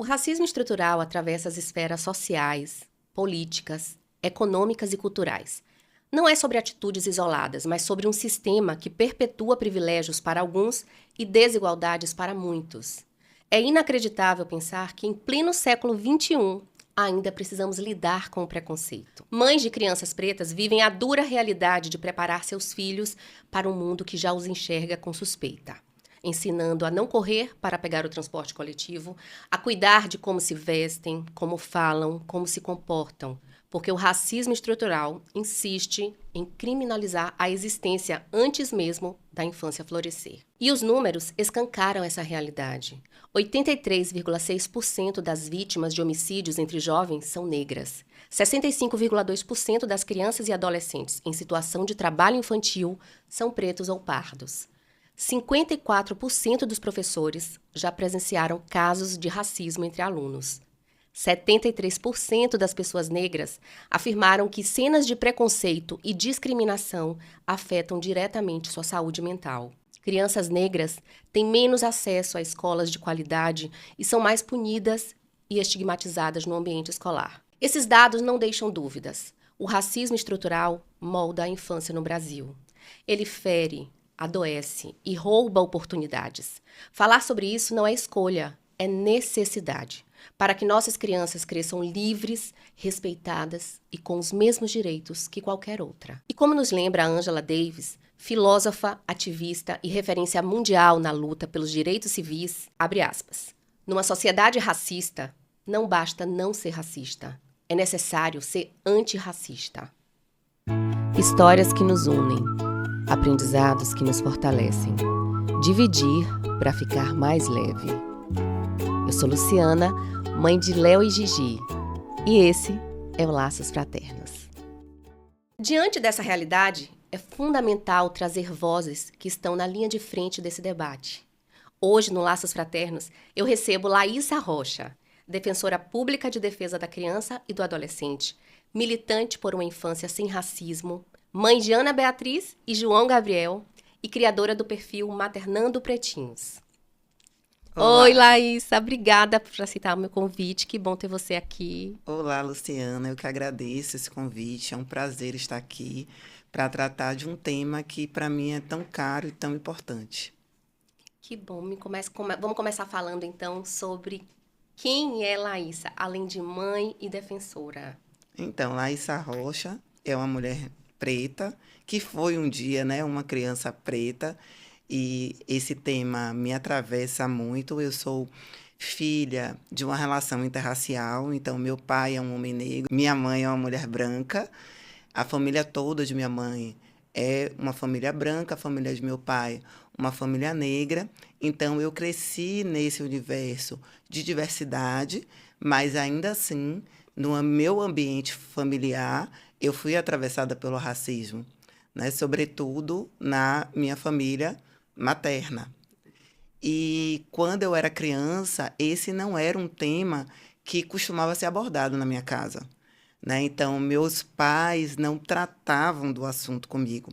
O racismo estrutural atravessa as esferas sociais, políticas, econômicas e culturais. Não é sobre atitudes isoladas, mas sobre um sistema que perpetua privilégios para alguns e desigualdades para muitos. É inacreditável pensar que, em pleno século XXI, ainda precisamos lidar com o preconceito. Mães de crianças pretas vivem a dura realidade de preparar seus filhos para um mundo que já os enxerga com suspeita, ensinando a não correr para pegar o transporte coletivo, a cuidar de como se vestem, como falam, como se comportam, porque o racismo estrutural insiste em criminalizar a existência antes mesmo da infância florescer. E os números escancaram essa realidade. 83,6% das vítimas de homicídios entre jovens são negras. 65,2% das crianças e adolescentes em situação de trabalho infantil são pretos ou pardos. 54% dos professores já presenciaram casos de racismo entre alunos. 73% das pessoas negras afirmaram que cenas de preconceito e discriminação afetam diretamente sua saúde mental. Crianças negras têm menos acesso a escolas de qualidade e são mais punidas e estigmatizadas no ambiente escolar. Esses dados não deixam dúvidas. O racismo estrutural molda a infância no Brasil. Ele fere, adoece e rouba oportunidades. Falar sobre isso não é escolha, é necessidade, para que nossas crianças cresçam livres, respeitadas e com os mesmos direitos que qualquer outra. E como nos lembra Angela Davis, filósofa, ativista e referência mundial na luta pelos direitos civis, abre aspas, numa sociedade racista, não basta não ser racista, é necessário ser antirracista. Histórias que nos unem, aprendizados que nos fortalecem. Dividir para ficar mais leve. Eu sou Luciana, mãe de Léo e Gigi, e esse é o Laços Fraternos. Diante dessa realidade, é fundamental trazer vozes que estão na linha de frente desse debate. Hoje, no Laços Fraternos, eu recebo Laíssa Rocha, defensora pública de defesa da criança e do adolescente, militante por uma infância sem racismo, mãe de Ana Beatriz e João Gabriel e criadora do perfil Maternando Pretinhos. Olá. Oi, Laíssa, obrigada por aceitar o meu convite, que bom ter você aqui. Olá, Luciana, eu que agradeço esse convite, é um prazer estar aqui para tratar de um tema que para mim é tão caro e tão importante. Que bom, vamos começar falando então sobre quem é Laíssa, além de mãe e defensora. Então, Laíssa Rocha é uma mulher preta, que foi um dia, né, uma criança preta, e esse tema me atravessa muito. Eu sou filha de uma relação interracial, então meu pai é um homem negro, minha mãe é uma mulher branca, a família toda de minha mãe é uma família branca, a família de meu pai uma família negra, então eu cresci nesse universo de diversidade, mas ainda assim, no meu ambiente familiar, eu fui atravessada pelo racismo, né? Sobretudo na minha família materna. E quando eu era criança, esse não era um tema que costumava ser abordado na minha casa, né? Então, meus pais não tratavam do assunto comigo.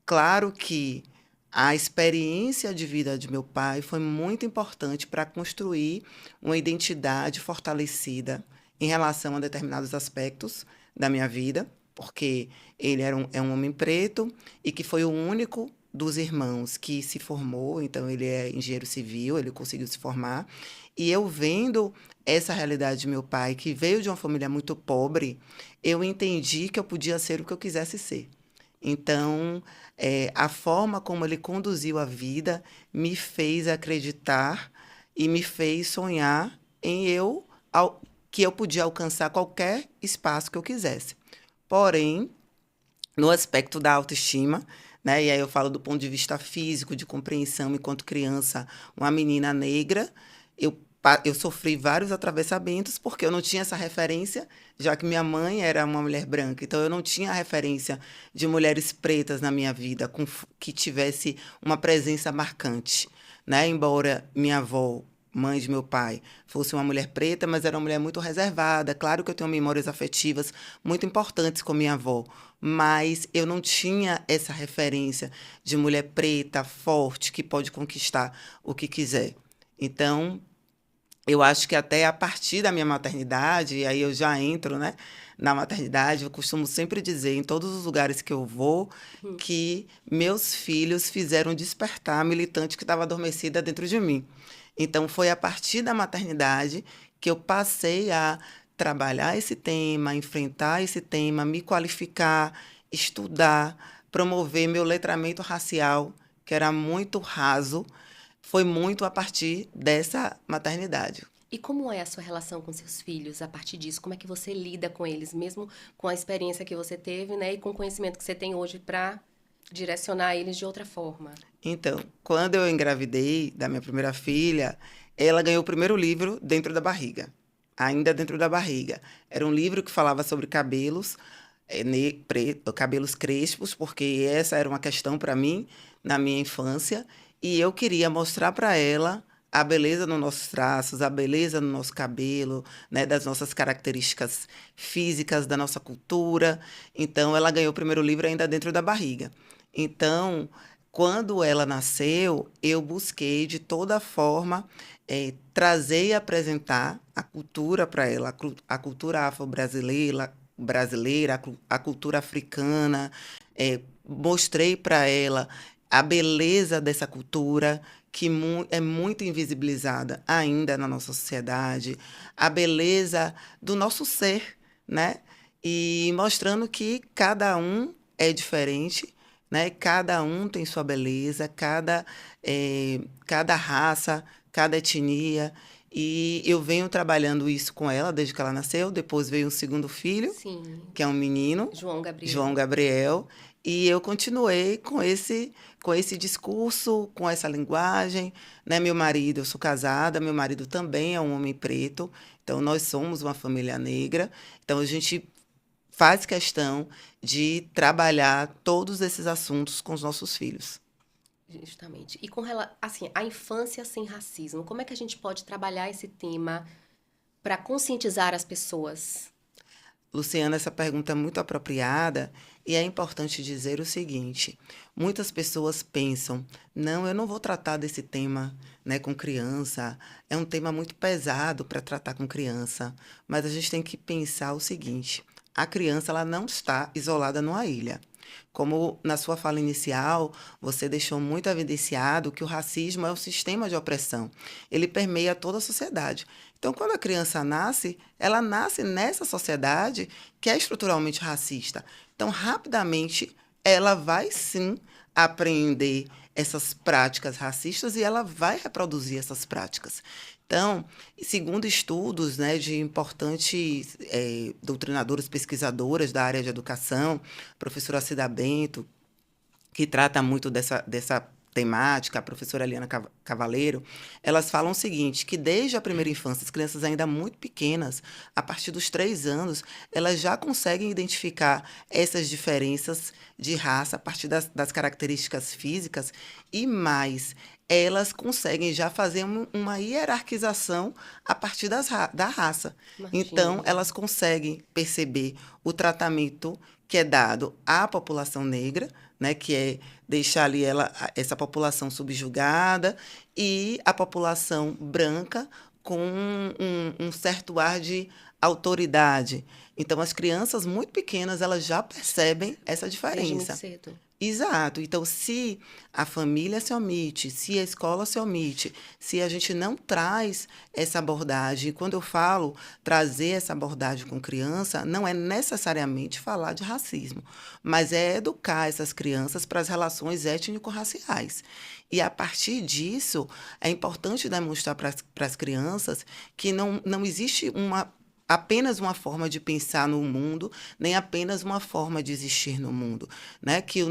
Claro que a experiência de vida de meu pai foi muito importante para construir uma identidade fortalecida em relação a determinados aspectos da minha vida, porque ele é um homem preto e que foi o único dos irmãos que se formou, então ele é engenheiro civil, ele conseguiu se formar. E eu vendo essa realidade de meu pai, que veio de uma família muito pobre, eu entendi que eu podia ser o que eu quisesse ser. Então, a forma como ele conduziu a vida me fez acreditar e me fez sonhar em que eu podia alcançar qualquer espaço que eu quisesse. Porém, no aspecto da autoestima, né, e aí eu falo do ponto de vista físico, de compreensão, enquanto criança, uma menina negra, eu sofri vários atravessamentos porque eu não tinha essa referência, já que minha mãe era uma mulher branca. Então, eu não tinha a referência de mulheres pretas na minha vida que tivesse uma presença marcante, né? Embora minha avó, mãe de meu pai, fosse uma mulher preta, mas era uma mulher muito reservada. Claro que eu tenho memórias afetivas muito importantes com minha avó, mas eu não tinha essa referência de mulher preta, forte, que pode conquistar o que quiser. Então, Eu acho que até a partir da minha maternidade, e aí eu já entro, né, na maternidade, eu costumo sempre dizer, em todos os lugares que eu vou, Hum. que meus filhos fizeram despertar a militante que estava adormecida dentro de mim. Então, foi a partir da maternidade que eu passei a trabalhar esse tema, enfrentar esse tema, me qualificar, estudar, promover meu letramento racial, que era muito raso, foi muito a partir dessa maternidade. E como é a sua relação com seus filhos a partir disso? Como é que você lida com eles, mesmo com a experiência que você teve, né, e com o conhecimento que você tem hoje para direcionar eles de outra forma? Então, quando eu engravidei da minha primeira filha, ela ganhou o primeiro livro dentro da barriga, ainda dentro da barriga. Era um livro que falava sobre cabelos, cabelos crespos, porque essa era uma questão para mim na minha infância, e eu queria mostrar para ela a beleza nos nossos traços, a beleza no nosso cabelo, né, das nossas características físicas, da nossa cultura. Então, ela ganhou o primeiro livro ainda dentro da barriga. Então, quando ela nasceu, eu busquei de toda forma trazer e apresentar a cultura para ela, a cultura afro-brasileira, a cultura africana. Mostrei para ela a beleza dessa cultura, que é muito invisibilizada ainda na nossa sociedade, a beleza do nosso ser, né? E mostrando que cada um é diferente, né? Cada um tem sua beleza, cada raça, cada etnia. E eu venho trabalhando isso com ela desde que ela nasceu. Depois veio um segundo filho, Sim, que é um menino, João João Gabriel. Gabriel, e eu continuei com esse discurso, com essa linguagem, né? Meu marido, eu sou casada, meu marido também é um homem preto, então nós somos uma família negra, então a gente faz questão de trabalhar todos esses assuntos com os nossos filhos. Justamente. E com relação, assim, a infância sem racismo, como é que a gente pode trabalhar esse tema para conscientizar as pessoas? Luciana, essa pergunta é muito apropriada e é importante dizer o seguinte: muitas pessoas pensam, não, eu não vou tratar desse tema, né, com criança, é um tema muito pesado para tratar com criança, mas a gente tem que pensar o seguinte: a criança ela não está isolada numa ilha. Como na sua fala inicial, você deixou muito evidenciado que o racismo é um sistema de opressão. Ele permeia toda a sociedade. Então, quando a criança nasce, ela nasce nessa sociedade que é estruturalmente racista. Então, rapidamente, ela vai sim apreender essas práticas racistas e ela vai reproduzir essas práticas. Então, segundo estudos, né, de importantes doutrinadoras, pesquisadoras da área de educação, a professora Cida Bento, que trata muito dessa temática, a professora Eliana Cavaleiro, elas falam o seguinte, que desde a primeira infância, as crianças ainda muito pequenas, a partir dos 3 anos, elas já conseguem identificar essas diferenças de raça a partir das características físicas e mais, elas conseguem já fazer uma hierarquização a partir da raça. Então, Imagino. elas conseguem perceber o tratamento que é dado à população negra, né, que é deixar ali essa população subjugada, e a população branca com um certo ar de autoridade. Então, as crianças muito pequenas, elas já percebem essa Desde muito diferença. cedo. Exato. Então, se a família se omite, se a escola se omite, se a gente não traz essa abordagem, e quando eu falo trazer essa abordagem com criança, não é necessariamente falar de racismo, mas é educar essas crianças para as relações étnico-raciais. E a partir disso, é importante demonstrar para as crianças que não existe apenas uma forma de pensar no mundo, nem apenas uma forma de existir no mundo, né? Que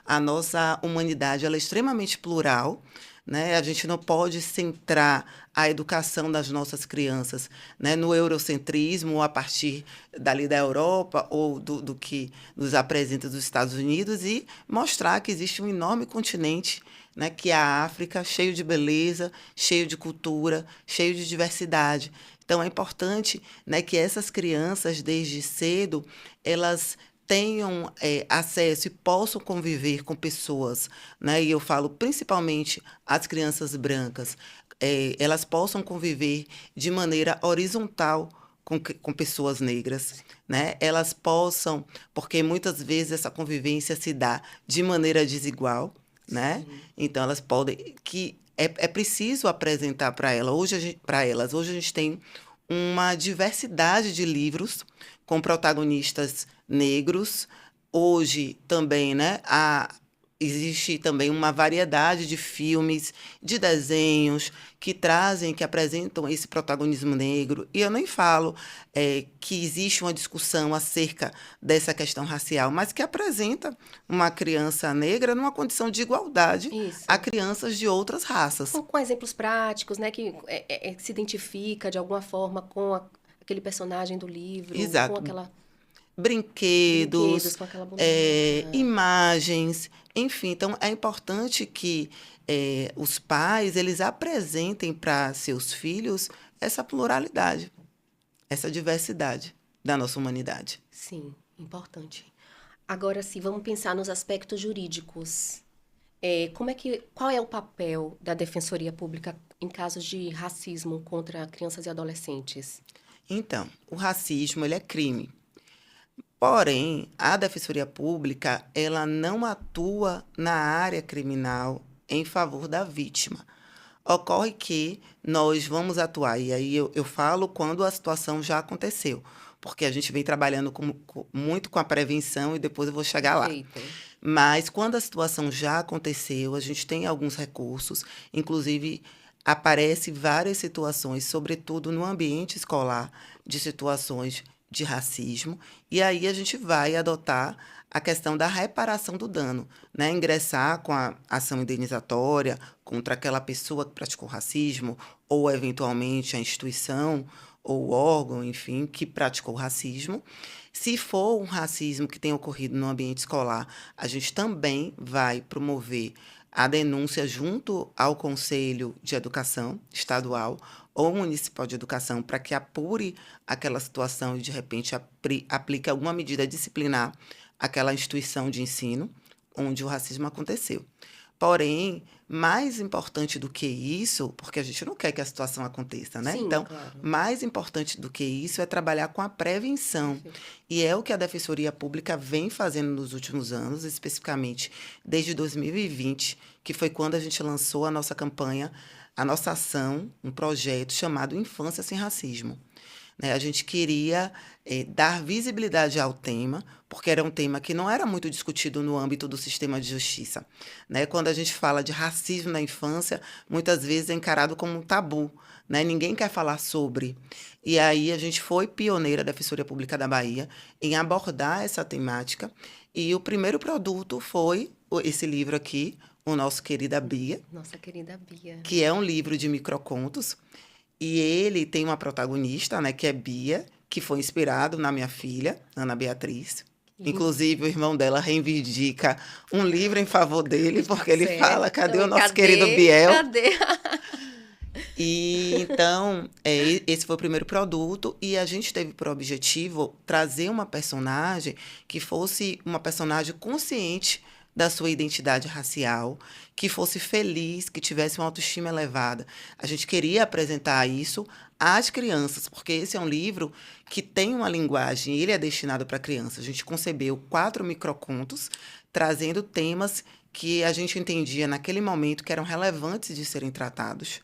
a nossa humanidade ela é extremamente plural, né? A gente não pode centrar a educação das nossas crianças, né, no eurocentrismo a partir dali da Europa ou do que nos apresenta dos Estados Unidos e mostrar que existe um enorme continente, né, que é a África, cheio de beleza, cheio de cultura, cheio de diversidade. Então, é importante, né, que essas crianças, desde cedo, elas tenham acesso e possam conviver com pessoas, né? E eu falo principalmente as crianças brancas, elas possam conviver de maneira horizontal com pessoas negras, né? Elas possam, porque muitas vezes essa convivência se dá de maneira desigual, né? Sim. Então elas podem que é preciso apresentar para ela. Para elas, hoje a gente tem uma diversidade de livros com protagonistas negros. Hoje também, né, existe também uma variedade de filmes, de desenhos que trazem, que apresentam esse protagonismo negro. E eu nem falo que existe uma discussão acerca dessa questão racial, mas que apresenta uma criança negra numa condição de igualdade a Isso. crianças de outras raças. Com exemplos práticos, né? Que se identifica de alguma forma com aquele personagem do livro, com Exato. aquela Brinquedos, brinquedos, com aquela boneca. imagens, enfim. Então, é importante que os pais eles apresentem para seus filhos essa pluralidade, essa diversidade da nossa humanidade. Sim, importante. Agora sim, vamos pensar nos aspectos jurídicos. Qual é o papel da Defensoria Pública em casos de racismo contra crianças e adolescentes? Então, o racismo ele é crime. Porém, a Defensoria Pública, ela não atua na área criminal em favor da vítima. Ocorre que nós vamos atuar, e aí eu falo quando a situação já aconteceu, porque a gente vem trabalhando muito com a prevenção e depois eu vou chegar lá. Perfeito. Mas quando a situação já aconteceu, a gente tem alguns recursos, inclusive aparece várias situações, sobretudo no ambiente escolar, de situações de racismo, e aí a gente vai adotar a questão da reparação do dano, né? Ingressar com a ação indenizatória contra aquela pessoa que praticou racismo, ou eventualmente a instituição ou o órgão, enfim, que praticou racismo. Se for um racismo que tenha ocorrido no ambiente escolar, a gente também vai promover a denúncia junto ao Conselho de Educação Estadual ou Municipal de Educação para que apure aquela situação e, de repente, aplique alguma medida disciplinar àquela instituição de ensino onde o racismo aconteceu. Porém, mais importante do que isso, porque a gente não quer que a situação aconteça, né? Sim, Então, claro. mais importante do que isso é trabalhar com a prevenção. Perfeito. E é o que a Defensoria Pública vem fazendo nos últimos anos, especificamente desde 2020, que foi quando a gente lançou a nossa campanha, a nossa ação, um projeto chamado Infância Sem Racismo. Né? A gente queria dar visibilidade ao tema, porque era um tema que não era muito discutido no âmbito do sistema de justiça. Né? Quando a gente fala de racismo na infância, muitas vezes é encarado como um tabu. Né? Ninguém quer falar sobre. E aí a gente foi pioneira da Defensoria Pública da Bahia em abordar essa temática. E o primeiro produto foi esse livro aqui, O Nosso Querida Bia. Nossa querida Bia. Que é um livro de microcontos. E ele tem uma protagonista, né, que é Bia, que foi inspirado na minha filha, Ana Beatriz. Inclusive, o irmão dela reivindica um livro em favor dele, porque ele fala, cadê o nosso querido Biel? Cadê? E então, esse foi o primeiro produto, e a gente teve por objetivo trazer uma personagem que fosse uma personagem consciente da sua identidade racial, que fosse feliz, que tivesse uma autoestima elevada. A gente queria apresentar isso às crianças, porque esse é um livro que tem uma linguagem, ele é destinado para crianças. A gente concebeu 4 microcontos, trazendo temas que a gente entendia naquele momento que eram relevantes de serem tratados.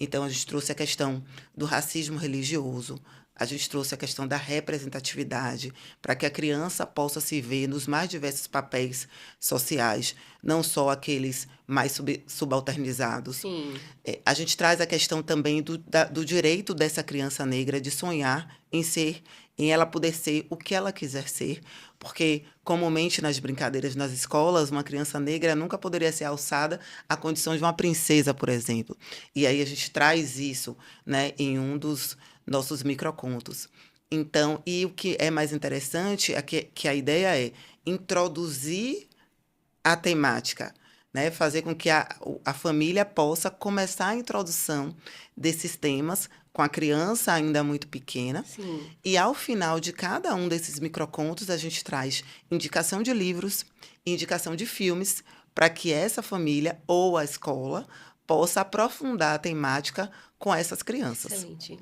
Então, a gente trouxe a questão do racismo religioso, a gente trouxe a questão da representatividade, para que a criança possa se ver nos mais diversos papéis sociais, não só aqueles mais subalternizados. Sim. A gente traz a questão também do direito dessa criança negra de sonhar em ela poder ser o que ela quiser ser, porque comumente nas brincadeiras nas escolas, uma criança negra nunca poderia ser alçada à condição de uma princesa, por exemplo. E aí a gente traz isso, né, em um dos nossos microcontos. Então, e o que é mais interessante é que a ideia é introduzir a temática, né? Fazer com que a família possa começar a introdução desses temas com a criança ainda muito pequena. Sim. E ao final de cada um desses microcontos, a gente traz indicação de livros, indicação de filmes, para que essa família ou a escola possa aprofundar a temática com essas crianças. Excelente.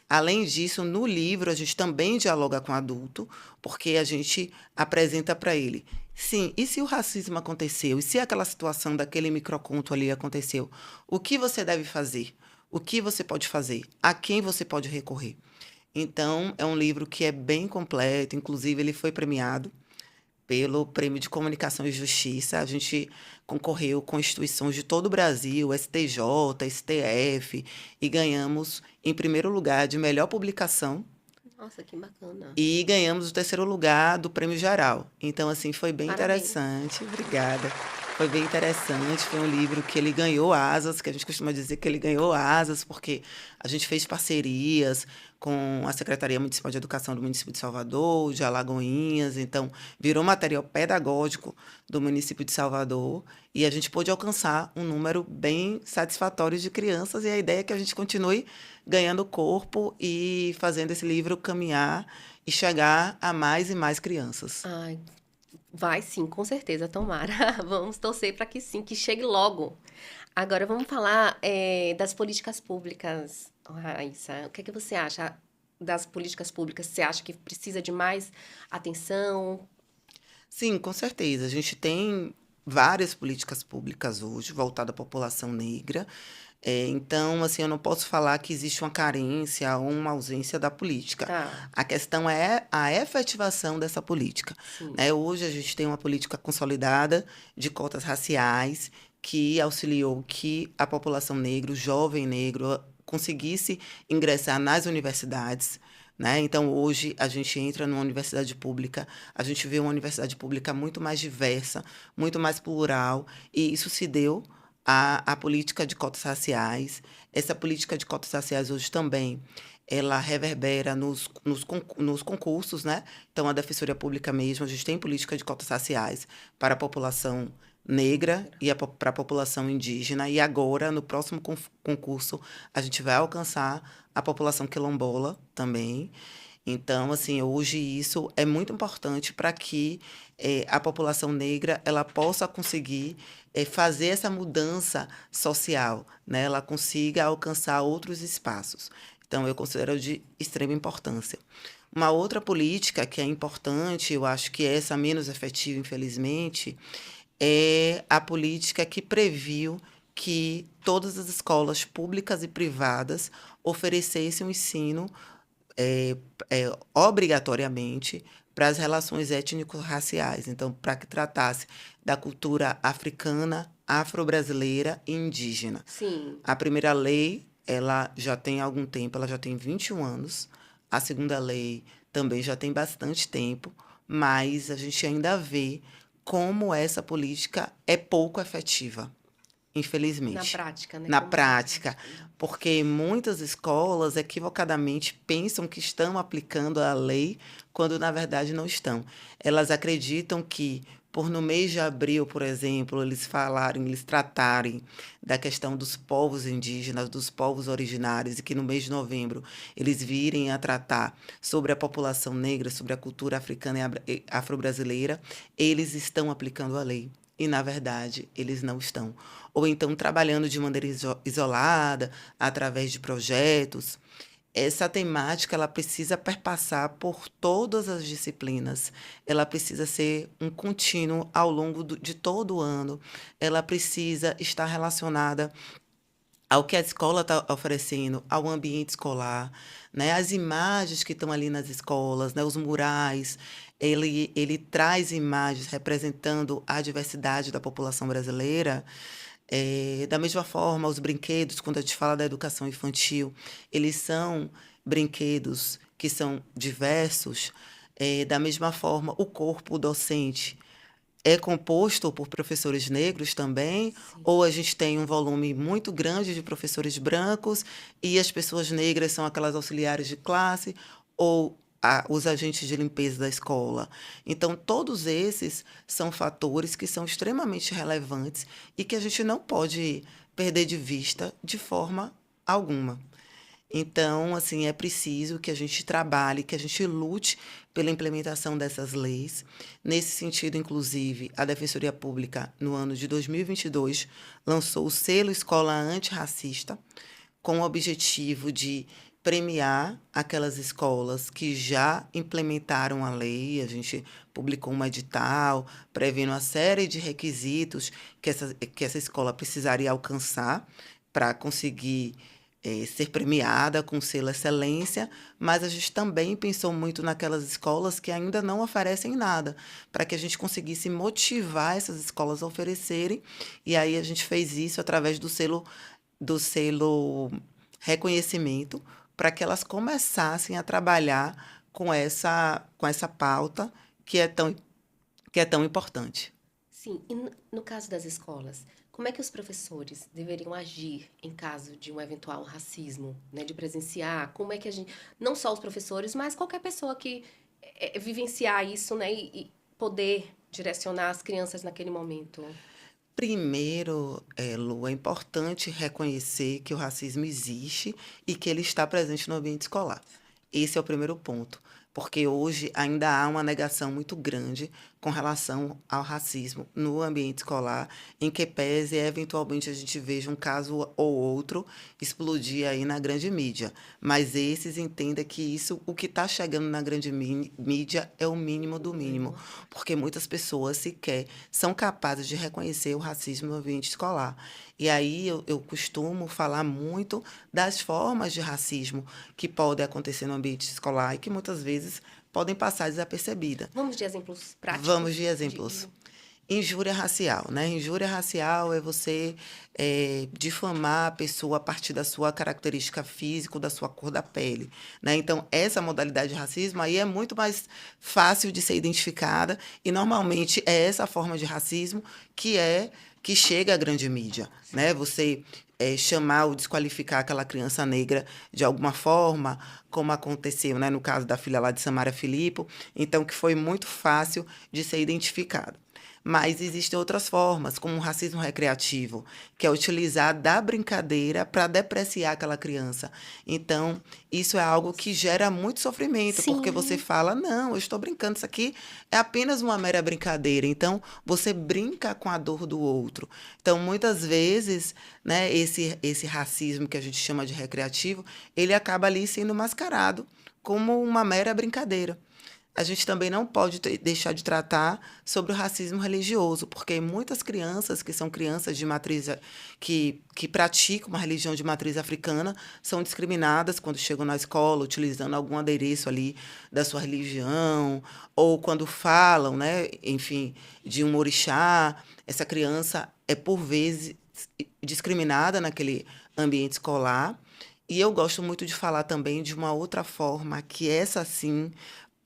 Além disso, no livro, a gente também dialoga com o adulto, porque a gente apresenta para ele, sim, e se o racismo aconteceu? E se aquela situação daquele microconto ali aconteceu? O que você deve fazer? O que você pode fazer? A quem você pode recorrer? Então, é um livro que é bem completo, inclusive ele foi premiado pelo Prêmio de Comunicação e Justiça. A gente concorreu com instituições de todo o Brasil, STJ, STF, e ganhamos em primeiro lugar de melhor publicação Nossa, que bacana. e ganhamos o terceiro lugar do Prêmio Geral. Então, assim, foi bem Parabéns. interessante. Obrigada. Foi bem interessante. Foi um livro que ele ganhou asas, que a gente costuma dizer que ele ganhou asas, porque a gente fez parcerias com a Secretaria Municipal de Educação do município de Salvador, de Alagoinhas. Então, virou material pedagógico do município de Salvador e a gente pôde alcançar um número bem satisfatório de crianças. E a ideia é que a gente continue ganhando corpo e fazendo esse livro caminhar e chegar a mais e mais crianças. Ai, vai sim, com certeza, tomara. Vamos torcer para que sim, que chegue logo. Agora vamos falar das políticas públicas, Raíssa. O que é que você acha das políticas públicas? Você acha que precisa de mais atenção? Sim, com certeza. A gente tem várias políticas públicas hoje voltadas à população negra. Então, assim, eu não posso falar que existe uma carência ou uma ausência da política. Tá, A questão é a efetivação dessa política, sim. né? Hoje a gente tem uma política consolidada de cotas raciais que auxiliou que a população negra, o jovem negro, conseguisse ingressar nas universidades, né? Então, hoje, a gente entra numa universidade pública, a gente vê uma universidade pública muito mais diversa, muito mais plural, e isso se deu à política de cotas raciais. Essa política de cotas raciais hoje também, ela reverbera nos concursos, né? Então, a Defensoria Pública mesmo, a gente tem política de cotas raciais para a população negra e para a população indígena. E agora, no próximo concurso, a gente vai alcançar a população quilombola também. Então, assim, hoje isso é muito importante para que a população negra ela possa conseguir fazer essa mudança social, né? Ela consiga alcançar outros espaços. Então, eu considero de extrema importância. Uma outra política que é importante, eu acho que essa menos efetiva, infelizmente, é a política que previu que todas as escolas públicas e privadas oferecessem um ensino obrigatoriamente para as relações étnico-raciais. Então, para que tratasse da cultura africana, afro-brasileira e indígena. Sim. A primeira lei, ela já tem algum tempo, ela já tem 21 anos. A segunda lei também já tem bastante tempo, mas a gente ainda vê como essa política é pouco efetiva, Na infelizmente. prática, né? Na Como na prática, prática. porque muitas escolas equivocadamente pensam que estão aplicando a lei quando na verdade não estão. Elas acreditam que por no mês de abril, por exemplo, eles tratarem da questão dos povos indígenas, dos povos originários, e que no mês de novembro eles virem a tratar sobre a população negra, sobre a cultura africana e afro-brasileira, eles estão aplicando a lei. E, na verdade, eles não estão. Ou então trabalhando de maneira isolada, através de projetos. Essa temática ela precisa perpassar por todas as disciplinas. Ela precisa ser um contínuo ao longo de todo o ano. Ela precisa estar relacionada ao que a escola está oferecendo, ao ambiente escolar, né? As imagens que estão ali nas escolas, né? Os murais, ele traz imagens representando a diversidade da população brasileira. Da mesma forma, os brinquedos, quando a gente fala da educação infantil, eles são brinquedos que são diversos. Da mesma forma, o corpo docente é composto por professores negros também, Sim. ou a gente tem um volume muito grande de professores brancos e as pessoas negras são aquelas auxiliares de classe, ou os agentes de limpeza da escola. Então, todos esses são fatores que são extremamente relevantes e que a gente não pode perder de vista de forma alguma. Então, assim, é preciso que a gente trabalhe, que a gente lute pela implementação dessas leis. Nesse sentido, inclusive, a Defensoria Pública, no ano de 2022, lançou o selo Escola Antirracista, com o objetivo de premiar aquelas escolas que já implementaram a lei. A gente publicou um edital prevendo uma série de requisitos que essa escola precisaria alcançar para conseguir ser premiada com selo excelência, mas a gente também pensou muito naquelas escolas que ainda não oferecem nada, para que a gente conseguisse motivar essas escolas a oferecerem, e aí a gente fez isso através do selo reconhecimento, para que elas começassem a trabalhar com essa pauta que é tão importante. Sim, e no caso das escolas, como é que os professores deveriam agir em caso de um eventual racismo, né, de presenciar? Como é que a gente, não só os professores, mas qualquer pessoa que vivenciar isso, né, e poder direcionar as crianças naquele momento? Primeiro, Lu, é importante reconhecer que o racismo existe e que ele está presente no ambiente escolar. Esse é o primeiro ponto, porque hoje ainda há uma negação muito grande com relação ao racismo no ambiente escolar, em que pese eventualmente a gente veja um caso ou outro explodir aí na grande mídia. Mas esses entendem que isso, o que está chegando na grande mídia é o mínimo do mínimo, Mínimo. porque muitas pessoas sequer são capazes de reconhecer o racismo no ambiente escolar. E aí eu costumo falar muito das formas de racismo que podem acontecer no ambiente escolar e que muitas vezes podem passar desapercebida. Vamos de exemplos Vamos práticos de exemplos. Injúria racial, né? Injúria racial é você difamar a pessoa a partir da sua característica física, ou da sua cor da pele, né? Então, essa modalidade de racismo aí é muito mais fácil de ser identificada e normalmente é essa forma de racismo que chega à grande mídia, né? Você chamar ou desqualificar aquela criança negra de alguma forma, como aconteceu, né, no caso da filha lá de Samara Filippo, então que foi muito fácil de ser identificado. Mas existem outras formas, como o racismo recreativo, que é utilizar da brincadeira para depreciar aquela criança. Então, isso é algo que gera muito sofrimento, porque você Sim, fala: não, eu estou brincando, isso aqui é apenas uma mera brincadeira. Então, você brinca com a dor do outro. Então, muitas vezes, né, esse racismo que a gente chama de recreativo, ele acaba ali sendo mascarado como uma mera brincadeira. A gente também não pode deixar de tratar sobre o racismo religioso, porque muitas crianças que são crianças de matriz que praticam uma religião de matriz africana são discriminadas quando chegam na escola utilizando algum adereço ali da sua religião, ou quando falam, né, enfim, de um orixá, essa criança é por vezes discriminada naquele ambiente escolar. E eu gosto muito de falar também de uma outra forma, que essa sim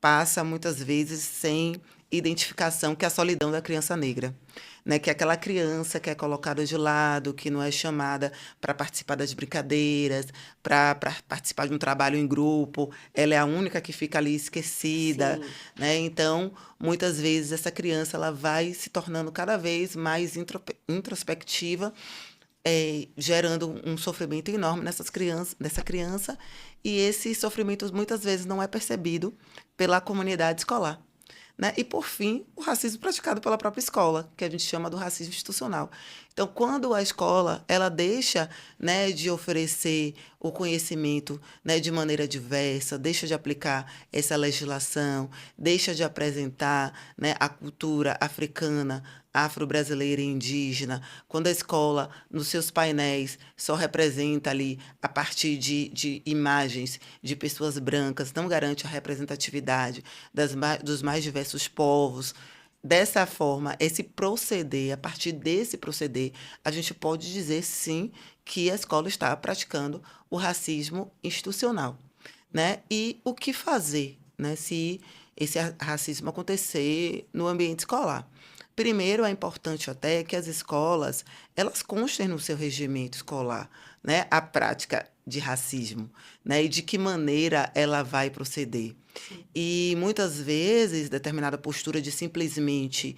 passa muitas vezes sem identificação, que é a solidão da criança negra, né? Que é aquela criança que é colocada de lado, que não é chamada para participar das brincadeiras, para participar de um trabalho em grupo, ela é a única que fica ali esquecida, sim. né? Então, muitas vezes essa criança ela vai se tornando cada vez mais introspectiva, gerando um sofrimento enorme nessa criança, e esse sofrimento muitas vezes não é percebido pela comunidade escolar. Né? E, por fim, o racismo praticado pela própria escola, que a gente chama do racismo institucional. Então, quando a escola ela deixa, né, de oferecer o conhecimento, né, de maneira diversa, deixa de aplicar essa legislação, deixa de apresentar, né, a cultura africana, afro-brasileira e indígena, quando a escola, nos seus painéis, só representa ali a partir de imagens de pessoas brancas, não garante a representatividade dos mais diversos povos. Dessa forma, a partir desse proceder, a gente pode dizer sim que a escola está praticando o racismo institucional, né? E o que fazer, né, se esse racismo acontecer no ambiente escolar? Primeiro, é importante até que as escolas elas constem no seu regimento escolar, né, a prática de racismo, né, e de que maneira ela vai proceder. Sim. E muitas vezes determinada postura de simplesmente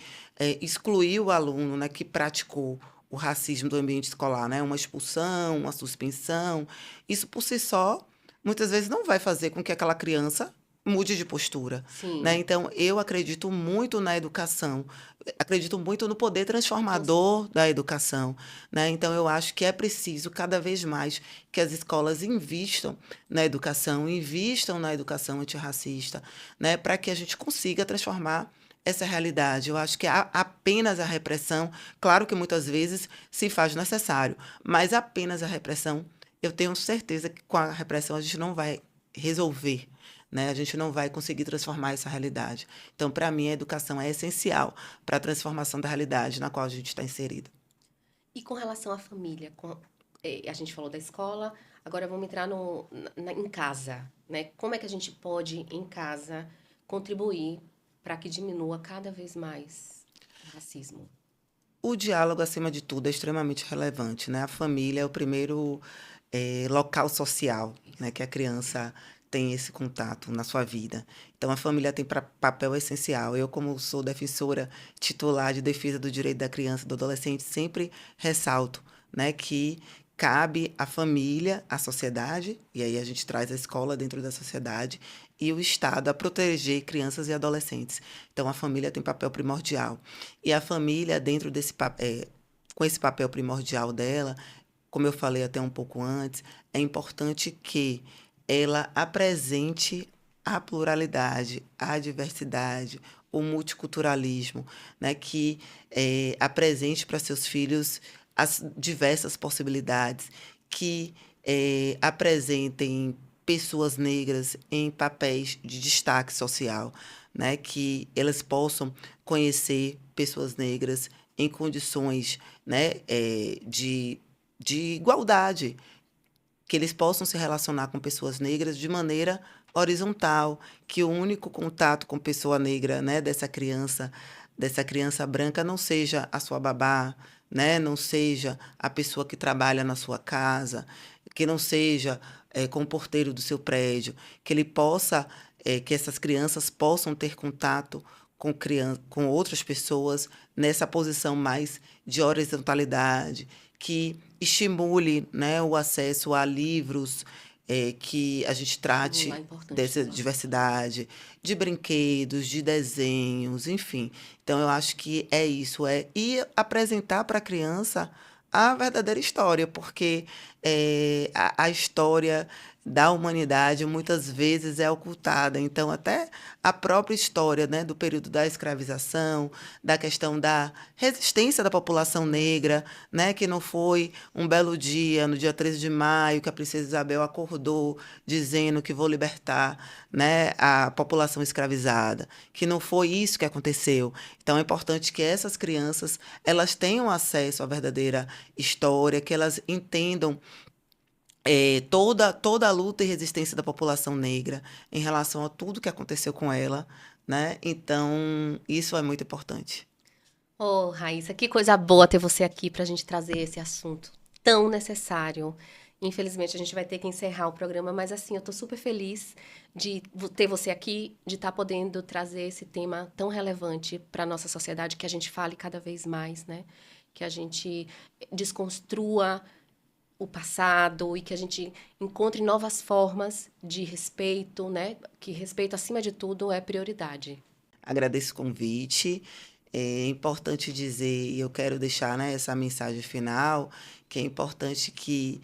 excluir o aluno, né, que praticou o racismo do ambiente escolar, né, uma expulsão, uma suspensão, isso por si só muitas vezes não vai fazer com que aquela criança mude de postura, né? Sim. Então, eu acredito muito na educação, acredito muito no poder transformador da educação, né? Então, eu acho que é preciso cada vez mais que as escolas invistam na educação antirracista, né? Para que a gente consiga transformar essa realidade. Eu acho que apenas a repressão, claro que muitas vezes se faz necessário, mas apenas a repressão, eu tenho certeza que com a repressão a gente não vai resolver, né? A gente não vai conseguir transformar essa realidade. Então, para mim, a educação é essencial para a transformação da realidade na qual a gente está inserido. E com relação à família, a gente falou da escola, agora vamos entrar em casa, né? Como é que a gente pode, em casa, contribuir para que diminua cada vez mais o racismo? O diálogo, acima de tudo, é extremamente relevante, né? A família é o primeiro local social, né, que a criança tem esse contato na sua vida. Então, a família tem papel essencial. Eu, como sou defensora titular de defesa do direito da criança e do adolescente, sempre ressalto, né, que cabe à família, à sociedade, e aí a gente traz a escola dentro da sociedade, e o Estado a proteger crianças e adolescentes. Então, a família tem papel primordial. E a família, dentro desse papel, com esse papel primordial dela, como eu falei até um pouco antes, é importante que ela apresente a pluralidade, a diversidade, o multiculturalismo, né? Que apresente para seus filhos as diversas possibilidades, que apresentem pessoas negras em papéis de destaque social, né? Que elas possam conhecer pessoas negras em condições, né, de igualdade, que eles possam se relacionar com pessoas negras de maneira horizontal, que o único contato com pessoa negra, né, dessa criança branca não seja a sua babá, né, não seja a pessoa que trabalha na sua casa, que não seja com o porteiro do seu prédio, que ele possa, que essas crianças possam ter contato com outras pessoas nessa posição mais de horizontalidade, que estimule, né, o acesso a livros, que a gente Estimular é trate importante dessa também. diversidade, de brinquedos, de desenhos, enfim. Então, eu acho que é isso, e apresentar para a criança a verdadeira história, porque a história da humanidade muitas vezes é ocultada. Então, até a própria história, né, do período da escravização, da questão da resistência da população negra, né, que não foi um belo dia, no dia 13 de maio, que a princesa Isabel acordou dizendo que vou libertar, né, a população escravizada, que não foi isso que aconteceu. Então, é importante que essas crianças elas tenham acesso à verdadeira história, que elas entendam toda a luta e resistência da população negra em relação a tudo que aconteceu com ela, né? Então, isso é muito importante. Ô, Raíssa, que coisa boa ter você aqui para a gente trazer esse assunto tão necessário. Infelizmente, a gente vai ter que encerrar o programa, mas assim, eu tô super feliz de ter você aqui, de estar podendo trazer esse tema tão relevante para a nossa sociedade, que a gente fale cada vez mais, né? Que a gente desconstrua o passado e que a gente encontre novas formas de respeito, né? Que respeito, acima de tudo, é prioridade. Agradeço o convite. É importante dizer, e eu quero deixar, né, essa mensagem final, que é importante que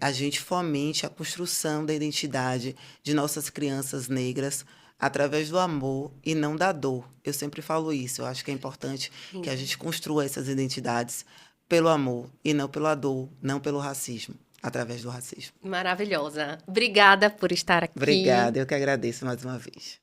a gente fomente a construção da identidade de nossas crianças negras através do amor e não da dor. Eu sempre falo isso. Eu acho que é importante que a gente construa essas identidades pelo amor e não pela dor, não pelo racismo, através do racismo. Maravilhosa. Obrigada por estar aqui. Obrigada, eu que agradeço mais uma vez.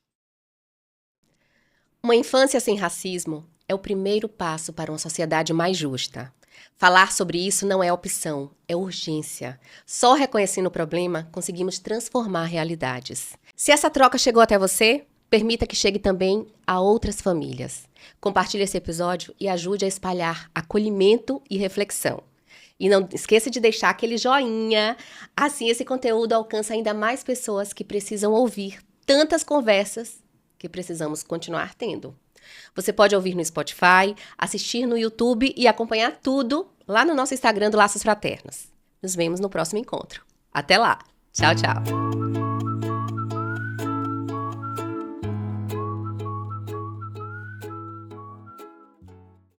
Uma infância sem racismo é o primeiro passo para uma sociedade mais justa. Falar sobre isso não é opção, é urgência. Só reconhecendo o problema conseguimos transformar realidades. Se essa troca chegou até você, permita que chegue também a outras famílias. Compartilhe esse episódio e ajude a espalhar acolhimento e reflexão. E não esqueça de deixar aquele joinha, assim esse conteúdo alcança ainda mais pessoas que precisam ouvir tantas conversas que precisamos continuar tendo. Você pode ouvir no Spotify, assistir no YouTube e acompanhar tudo lá no nosso Instagram do Laços Fraternos. Nos vemos no próximo encontro. Até lá! Tchau, tchau.